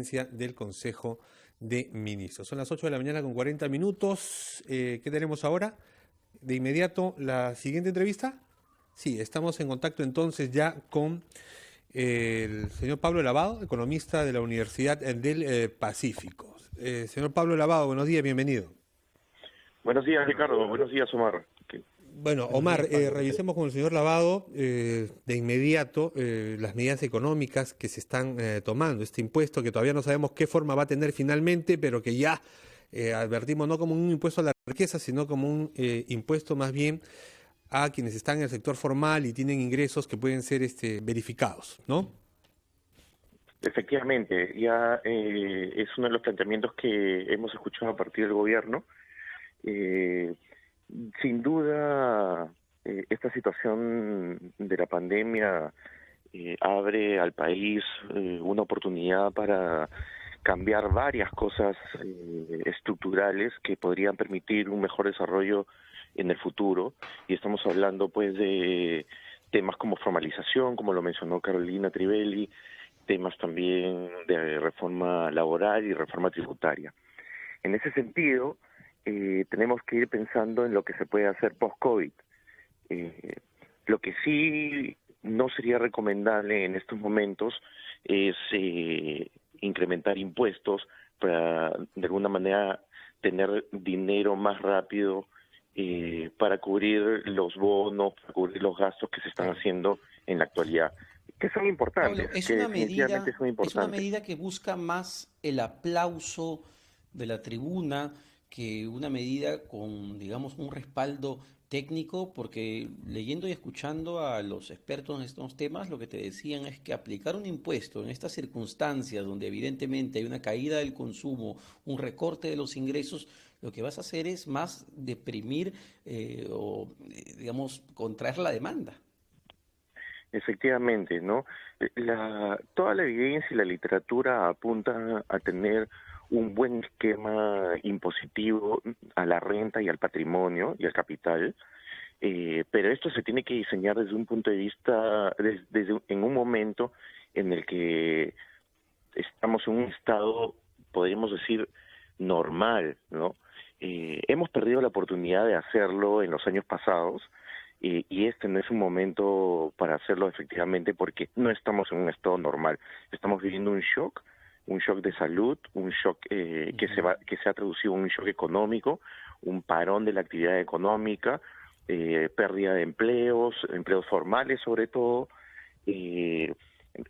del Consejo de Ministros. Son las 8 de la mañana con 40 minutos. ¿Qué tenemos ahora? De inmediato, la siguiente entrevista. Sí, estamos en contacto entonces ya con el señor Pablo Lavado, economista de la Universidad del Pacífico. Señor Pablo Lavado, buenos días, bienvenido. Buenos días, Ricardo. Buenos días, Omar. Bueno, Omar, revisemos con el señor Lavado de inmediato las medidas económicas que se están tomando. Este impuesto que todavía no sabemos qué forma va a tener finalmente, pero que ya advertimos no como un impuesto a la riqueza, sino como un impuesto más bien a quienes están en el sector formal y tienen ingresos que pueden ser verificados, ¿no? Efectivamente, ya es uno de los planteamientos que hemos escuchado a partir del gobierno. Sin duda, esta situación de la pandemia abre al país una oportunidad para cambiar varias cosas estructurales que podrían permitir un mejor desarrollo en el futuro. Y estamos hablando pues de temas como formalización, como lo mencionó Carolina Trivelli, temas también de reforma laboral y reforma tributaria. En ese sentido, tenemos que ir pensando en lo que se puede hacer post-COVID. Lo que sí no sería recomendable en estos momentos es incrementar impuestos para, de alguna manera, tener dinero más rápido para cubrir los bonos, para cubrir los gastos que se están haciendo en la actualidad, que son importantes, Pablo, que definitivamente son importantes. es una medida que busca más el aplauso de la tribuna que una medida con, digamos, un respaldo técnico, porque leyendo y escuchando a los expertos en estos temas, lo que te decían es que aplicar un impuesto en estas circunstancias donde evidentemente hay una caída del consumo, un recorte de los ingresos, lo que vas a hacer es más deprimir digamos, contraer la demanda. Efectivamente, ¿no? Toda la evidencia y la literatura apunta a tener un buen esquema impositivo a la renta y al patrimonio y al capital, pero esto se tiene que diseñar desde un punto de vista, en un momento en el que estamos en un estado, podríamos decir, normal, ¿no? Hemos perdido la oportunidad de hacerlo en los años pasados, y este no es un momento para hacerlo efectivamente porque no estamos en un estado normal. Estamos viviendo un shock de salud, un shock que se ha traducido en un shock económico, un parón de la actividad económica, pérdida de empleos formales sobre todo,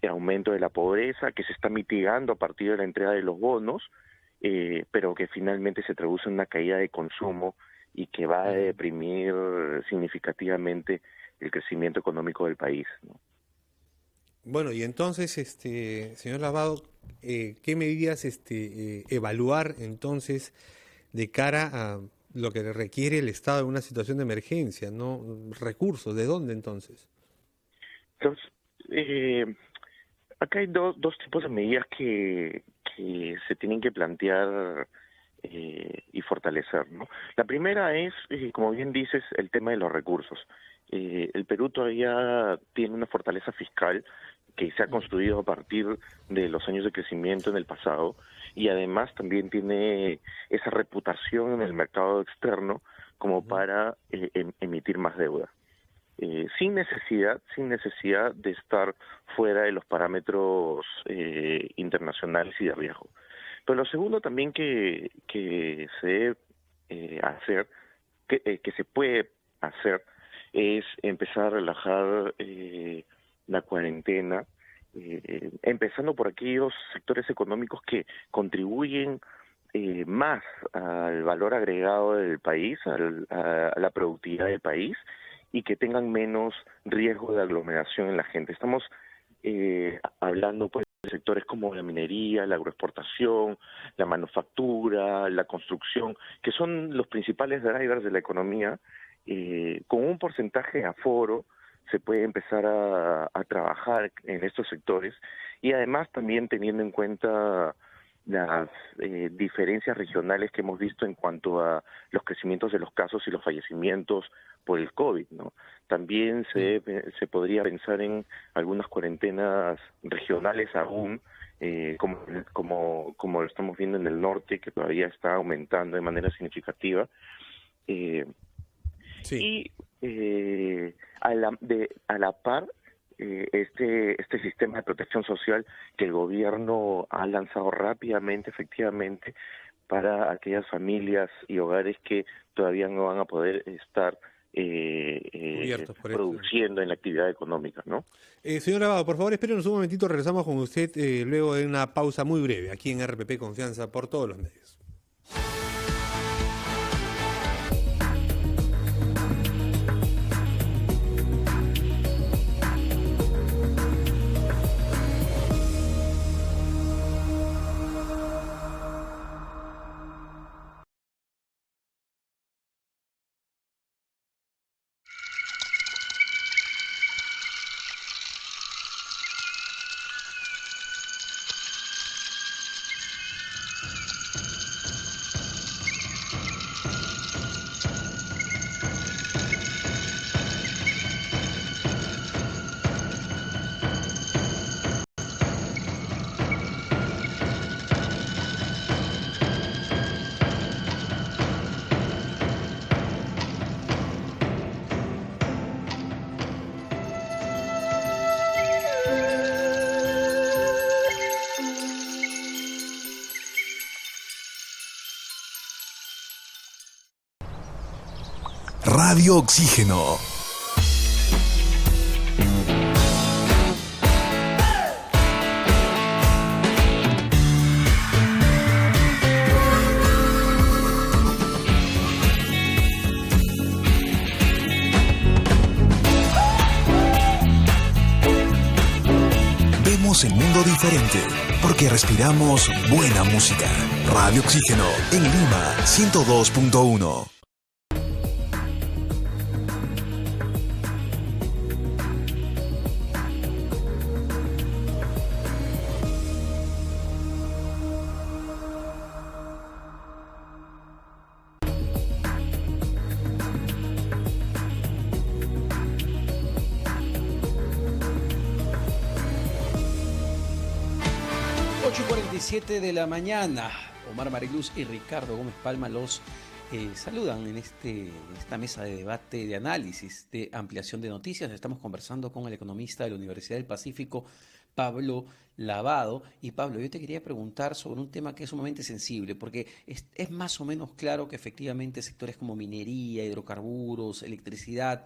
aumento de la pobreza que se está mitigando a partir de la entrega de los bonos, pero que finalmente se traduce en una caída de consumo y que va a deprimir significativamente el crecimiento económico del país, ¿no? Bueno, y entonces, señor Lavado, ¿qué medidas evaluar entonces de cara a lo que requiere el Estado en una situación de emergencia, no recursos? ¿De dónde entonces? Entonces, acá hay dos tipos de medidas que se tienen que plantear y fortalecer, ¿no? La primera es, como bien dices, el tema de los recursos. El Perú todavía tiene una fortaleza fiscal que se ha construido a partir de los años de crecimiento en el pasado, y además también tiene esa reputación en el mercado externo como para emitir más deuda. Sin necesidad de estar fuera de los parámetros internacionales y de riesgo. Pero lo segundo también que se debe hacer, que se puede hacer, es empezar a relajar la cuarentena, empezando por aquellos sectores económicos que contribuyen más al valor agregado del país, a la productividad del país, y que tengan menos riesgo de aglomeración en la gente. Estamos hablando pues de sectores como la minería, la agroexportación, la manufactura, la construcción, que son los principales drivers de la economía. Con un porcentaje de aforo se puede empezar a trabajar en estos sectores, y además también teniendo en cuenta las diferencias regionales que hemos visto en cuanto a los crecimientos de los casos y los fallecimientos por el COVID, ¿no? También se podría pensar en algunas cuarentenas regionales aún, como lo estamos viendo en el norte, que todavía está aumentando de manera significativa. Sí. Y a la par, este sistema de protección social que el gobierno ha lanzado rápidamente, efectivamente, para aquellas familias y hogares que todavía no van a poder estar Cubiertos por esto. produciendo en la actividad económica, ¿no? Señor Lavado, por favor, espérenos un momentito, regresamos con usted luego de una pausa muy breve aquí en RPP Confianza por todos los medios. Radio Oxígeno. Vemos el mundo diferente porque respiramos buena música. Radio Oxígeno en Lima 102.1. De la mañana, Omar Mariluz y Ricardo Gómez Palma los saludan en esta mesa de debate, de análisis, de ampliación de noticias. Estamos conversando con el economista de la Universidad del Pacífico, Pablo Lavado. Y Pablo, yo te quería preguntar sobre un tema que es sumamente sensible, porque es más o menos claro que efectivamente sectores como minería, hidrocarburos, electricidad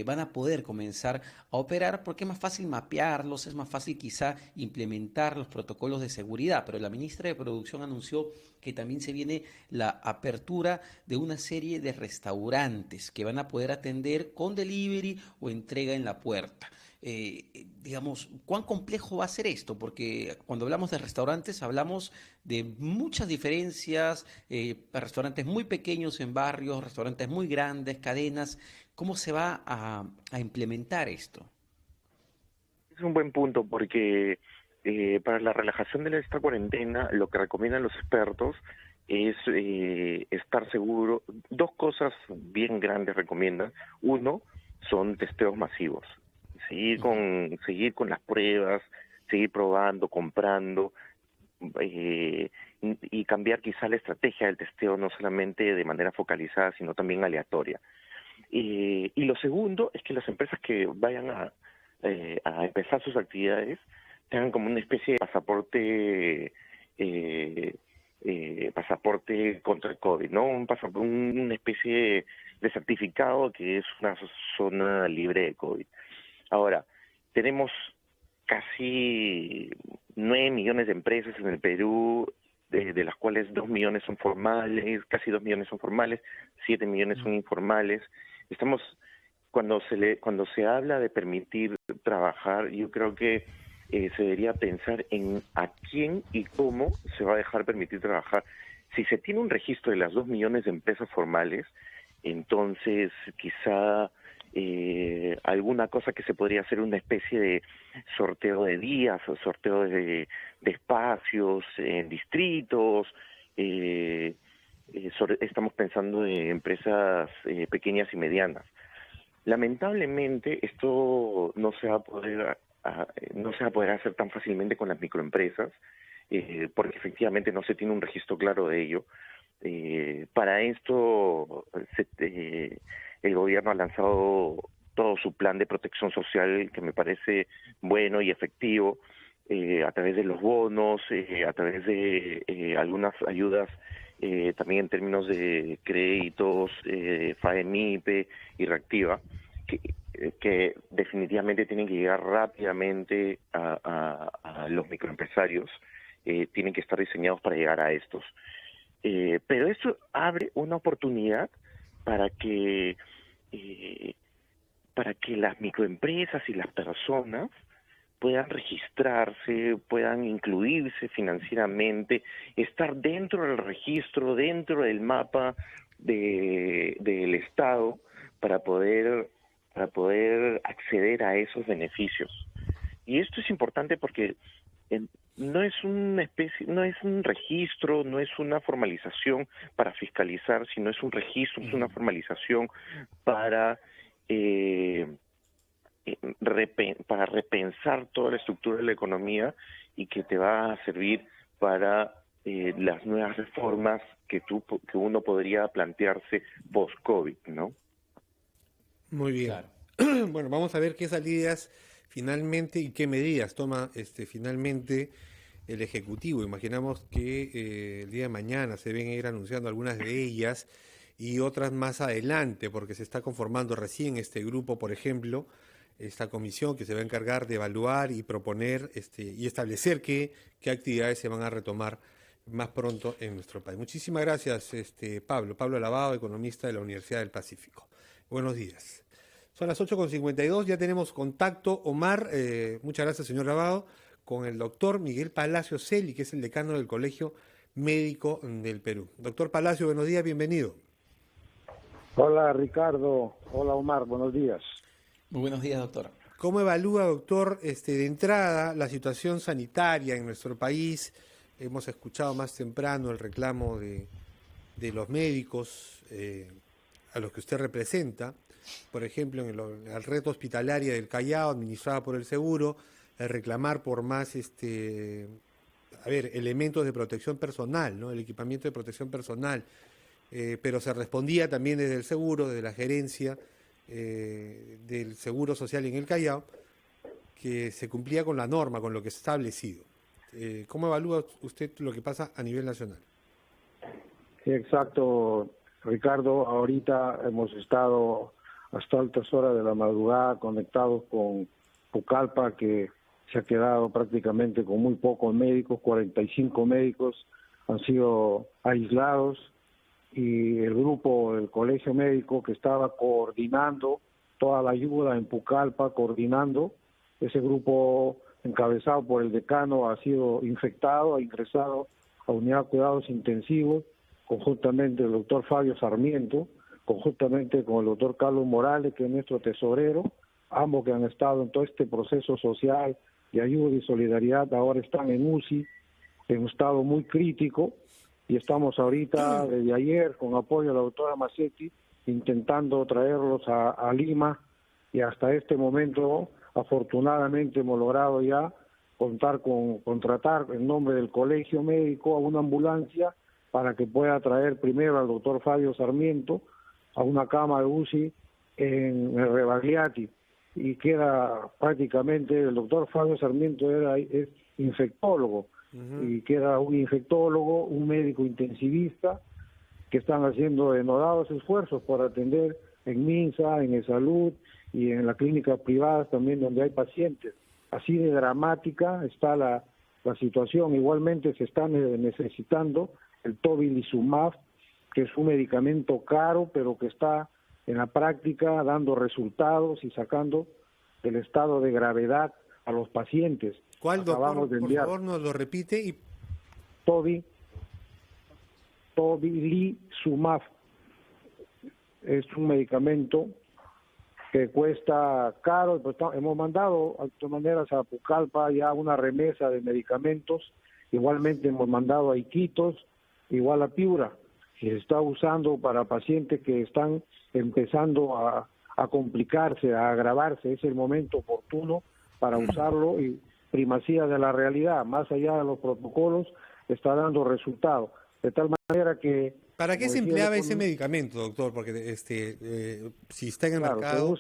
van a poder comenzar a operar porque es más fácil mapearlos, es más fácil quizá implementar los protocolos de seguridad. Pero la ministra de Producción anunció que también se viene la apertura de una serie de restaurantes que van a poder atender con delivery o entrega en la puerta. Digamos, ¿cuán complejo va a ser esto? Porque cuando hablamos de restaurantes hablamos de muchas diferencias, restaurantes muy pequeños en barrios, restaurantes muy grandes, cadenas. ¿Cómo se va a implementar esto? Es un buen punto porque para la relajación de esta cuarentena lo que recomiendan los expertos es estar seguro. Dos cosas bien grandes recomiendan. Uno, son testeos masivos. Seguir con las pruebas, seguir probando, comprando, y cambiar quizá la estrategia del testeo, no solamente de manera focalizada, sino también aleatoria. Y lo segundo es que las empresas que vayan a empezar sus actividades tengan como una especie de pasaporte contra el COVID, ¿no? Una especie de certificado que es una zona libre de COVID. Ahora, tenemos casi 9 millones de empresas en el Perú, de las cuales 2 millones son formales, casi 2 millones son formales, 7 millones son informales. Cuando se habla de permitir trabajar, yo creo que se debería pensar en a quién y cómo se va a dejar permitir trabajar. Si se tiene un registro de las 2 millones de empresas formales, entonces quizá alguna cosa que se podría hacer, una especie de sorteo de días o sorteo de espacios en distritos. Estamos pensando en empresas pequeñas y medianas. Lamentablemente esto no se va a poder no se va a poder hacer tan fácilmente con las microempresas, porque efectivamente no se tiene un registro claro de ello. Para esto, el gobierno ha lanzado todo su plan de protección social, que me parece bueno y efectivo, a través de los bonos, a través de algunas ayudas, también en términos de créditos, FAEMIPE y Reactiva, que definitivamente tienen que llegar rápidamente a los microempresarios, tienen que estar diseñados para llegar a estos. Pero esto abre una oportunidad para que las microempresas y las personas puedan registrarse, puedan incluirse financieramente, estar dentro del registro, dentro del mapa del Estado para poder acceder a esos beneficios. Y esto es importante porque no es no es un registro, no es una formalización para fiscalizar, sino es un registro, es una formalización para repensar toda la estructura de la economía y que te va a servir para las nuevas reformas que uno podría plantearse post-COVID, ¿no? Muy bien. Claro. Bueno, vamos a ver qué salidas finalmente y qué medidas toma finalmente el Ejecutivo. Imaginamos que el día de mañana se deben ir anunciando algunas de ellas y otras más adelante, porque se está conformando recién este grupo, por ejemplo, esta comisión que se va a encargar de evaluar y proponer y establecer qué actividades se van a retomar más pronto en nuestro país. Muchísimas gracias, Pablo Lavado, economista de la Universidad del Pacífico. Buenos días. Son las 8:52, ya tenemos contacto, Omar, muchas gracias, señor Lavado, con el doctor Miguel Palacio Celi, que es el decano del Colegio Médico del Perú. Doctor Palacio, buenos días, bienvenido. Hola, Ricardo. Hola, Omar, buenos días. Muy buenos días, doctor. ¿Cómo evalúa, doctor, de entrada la situación sanitaria en nuestro país? Hemos escuchado más temprano el reclamo de los médicos a los que usted representa, por ejemplo, en la red hospitalaria del Callao, administrada por el Seguro, reclamar por más elementos de protección personal, ¿no? El equipamiento de protección personal, pero se respondía también desde el Seguro, desde la gerencia del Seguro Social en el Callao, que se cumplía con la norma, con lo que está establecido. ¿Cómo evalúa usted lo que pasa a nivel nacional? Sí, exacto, Ricardo. Ahorita hemos estado hasta altas horas de la madrugada conectados con Pucallpa, que se ha quedado prácticamente con muy pocos médicos. 45 médicos han sido aislados, y el grupo del Colegio Médico, que estaba coordinando toda la ayuda en Pucallpa, ese grupo encabezado por el decano ha sido infectado, ha ingresado a unidad de cuidados intensivos, conjuntamente el doctor Fabio Sarmiento, conjuntamente con el doctor Carlos Morales, que es nuestro tesorero, ambos que han estado en todo este proceso social de ayuda y solidaridad, ahora están en UCI, en un estado muy crítico, y estamos ahorita, desde ayer, con apoyo de la doctora Macetti, intentando traerlos a Lima, y hasta este momento, afortunadamente, hemos logrado ya contratar en nombre del Colegio Médico a una ambulancia para que pueda traer primero al doctor Fabio Sarmiento a una cama de UCI en el Rebagliati, y queda prácticamente, el doctor Fabio Sarmiento es infectólogo, y queda un infectólogo, un médico intensivista, que están haciendo denodados esfuerzos por atender en MINSA, en ESalud y en las clínicas privadas también donde hay pacientes. Así de dramática está la situación. Igualmente se está necesitando el tobilizumab, que es un medicamento caro, pero que está en la práctica dando resultados y sacando del estado de gravedad a los pacientes. ¿Cuál, doctor? Por favor, nos lo repite. Y Tobilizumab es un medicamento que cuesta caro. Pues hemos mandado de todas maneras a Pucallpa ya una remesa de medicamentos. Igualmente hemos mandado a Iquitos, igual a Piura, que se está usando para pacientes que están empezando a complicarse, a agravarse. Es el momento oportuno para usarlo, y primacía de la realidad, más allá de los protocolos, está dando resultados. De tal manera que... ¿Para qué se empleaba ese medicamento, doctor? Porque si está en el mercado...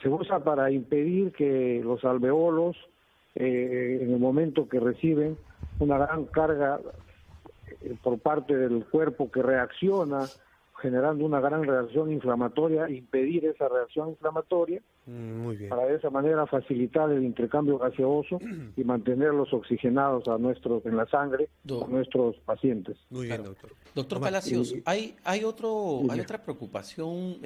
Se usa para impedir que los alveolos, en el momento que reciben una gran carga por parte del cuerpo que reacciona, generando una gran reacción inflamatoria, impedir esa reacción inflamatoria, muy bien, para de esa manera facilitar el intercambio gaseoso y mantenerlos oxigenados en la sangre a nuestros pacientes. Muy bien, doctor. Doctor Palacios, hay otra preocupación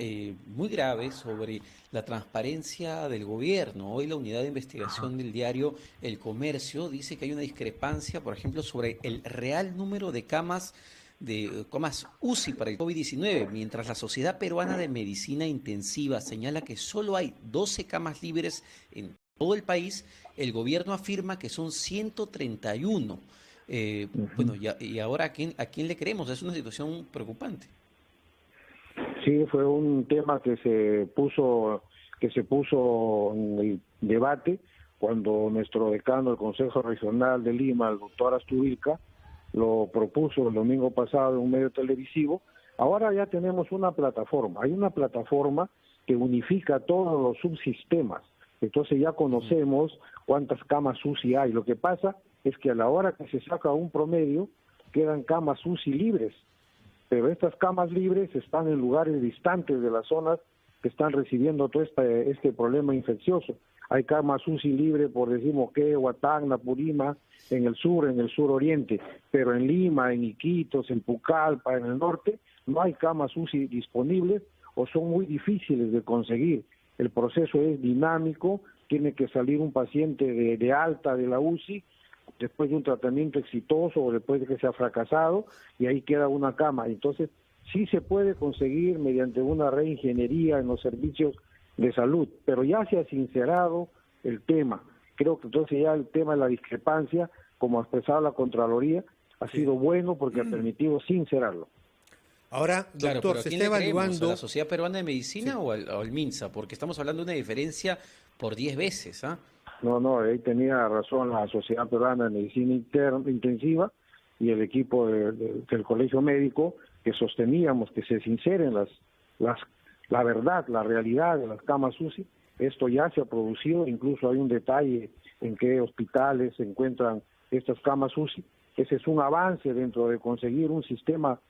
muy grave sobre la transparencia del gobierno. Hoy la unidad de investigación del diario El Comercio dice que hay una discrepancia, por ejemplo, sobre el real número de camas UCI para el COVID-19, mientras la Sociedad Peruana de Medicina Intensiva señala que solo hay 12 camas libres en todo el país, el gobierno afirma que son 131. Bueno, y ahora ¿a quién le creemos? Es una situación preocupante. Sí, fue un tema que se puso en el debate cuando nuestro decano del Consejo Regional de Lima, el doctor Astubilca, lo propuso el domingo pasado en un medio televisivo. Ahora ya tenemos una plataforma, hay una plataforma que unifica todos los subsistemas, entonces ya conocemos cuántas camas UCI hay. Lo que pasa es que a la hora que se saca un promedio, quedan camas UCI libres, pero estas camas libres están en lugares distantes de las zonas que están recibiendo todo este problema infeccioso. Hay camas UCI libre por decir Moquegua, Tacna, Purima, en el sur oriente, pero en Lima, en Iquitos, en Pucallpa, en el norte, no hay camas UCI disponibles o son muy difíciles de conseguir. El proceso es dinámico, tiene que salir un paciente de alta de la UCI después de un tratamiento exitoso o después de que se ha fracasado, y ahí queda una cama. Entonces, sí se puede conseguir mediante una reingeniería en los servicios de salud, pero ya se ha sincerado el tema. Creo que entonces ya el tema de la discrepancia, como ha expresado la Contraloría, ha sido bueno porque ha permitido sincerarlo. Ahora, doctor, ¿a se quién está le creemos? evaluando... ¿A la Sociedad Peruana de Medicina o al MINSA? Porque estamos hablando de una diferencia por 10 veces, ¿ah? No, ahí tenía razón la Sociedad Peruana de Medicina Intensiva y el equipo del Colegio Médico, que sosteníamos que se sinceren la verdad, la realidad de las camas UCI. Esto ya se ha producido, incluso hay un detalle en qué hospitales se encuentran estas camas UCI. Ese es un avance dentro de conseguir un sistema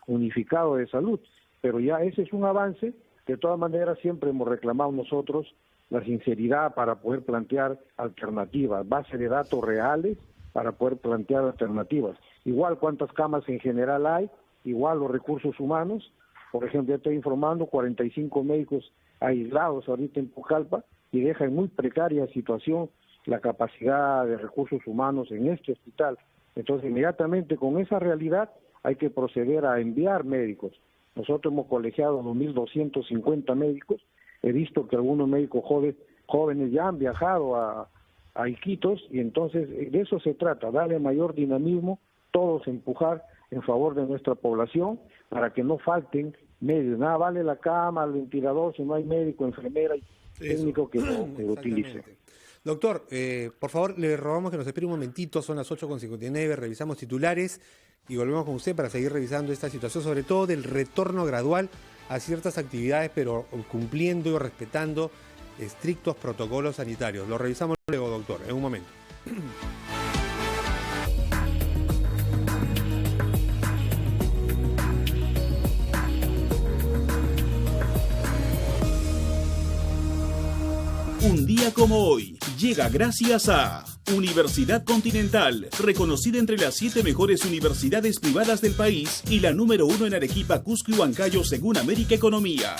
unificado de salud, pero ya ese es un avance. De todas maneras, siempre hemos reclamado nosotros la sinceridad para poder plantear alternativas, base de datos reales para poder plantear alternativas. Igual cuántas camas en general hay, igual los recursos humanos. Por ejemplo, ya estoy informando 45 médicos aislados ahorita en Pucallpa y deja en muy precaria situación la capacidad de recursos humanos en este hospital. Entonces, inmediatamente con esa realidad hay que proceder a enviar médicos. Nosotros hemos colegiado 2.250 médicos. He visto que algunos médicos jóvenes ya han viajado a Iquitos, y entonces de eso se trata, darle mayor dinamismo, todos empujar en favor de nuestra población para que no falten medios. Nada vale la cama, el ventilador, si no hay médico, enfermera y técnico que lo utilice. Doctor, por favor, le rogamos que nos espere un momentito, son las 8:59, revisamos titulares y volvemos con usted para seguir revisando esta situación, sobre todo del retorno gradual a ciertas actividades, pero cumpliendo y respetando estrictos protocolos sanitarios. Lo revisamos luego, doctor, en un momento. Un día como hoy llega gracias a Universidad Continental, reconocida entre las 7 mejores universidades privadas del país y la número 1 en Arequipa, Cusco y Huancayo según América Economía.